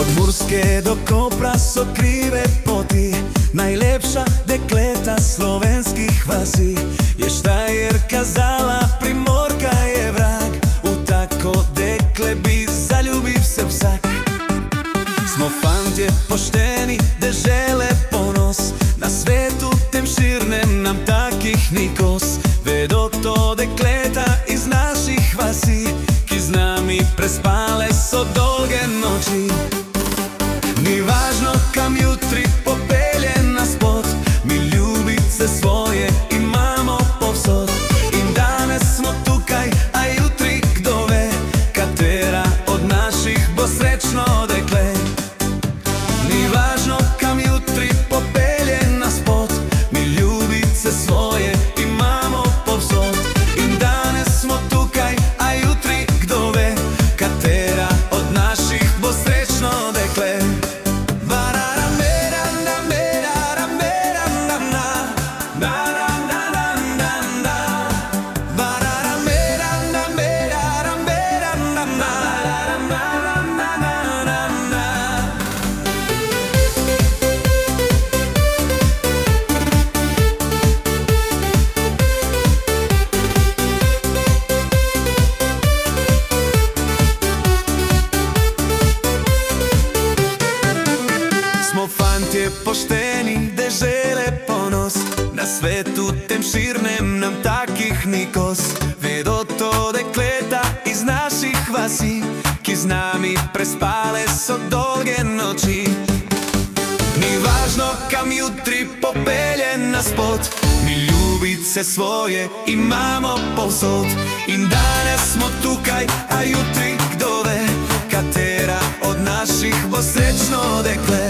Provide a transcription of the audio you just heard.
Od Murske do Kopra so krive poti, najlepša dekleta slovenskih vasi. Je Štajerka zala, Primorka je vrag, v tako dekle bi zaljubil se vsak. Smo fantje pošteni, dežele ponos, na svetu tem širnem nam takih ni kos. Vedo to dekleta iz naših vasi, ki z nami prespale so dolge noči. Ni važno kam jutri popelje nas pot, mi ljubice svoje imamo povsod. In danes smo tukaj, a jutri kdo ve, katera od naših bo srečno dekle. Ni važno kam jutri popelje nas pot, mi ljubice svoje imamo povsod. In danes smo tukaj, a jutri kdo ve, katera od naših bo srečno dekle. Smo fantje pošteni, dežele ponos, na svetu tem širnem nam takih ni kos. Vedo to dekleta iz naših vasi, ki z nami prespale so dolge noči. Ni važno kam jutri popelje nas pot, mi ljubice svoje imamo povsod. In danes smo tukaj, a jutri kdo ve, katera od naših bo srečno dekle.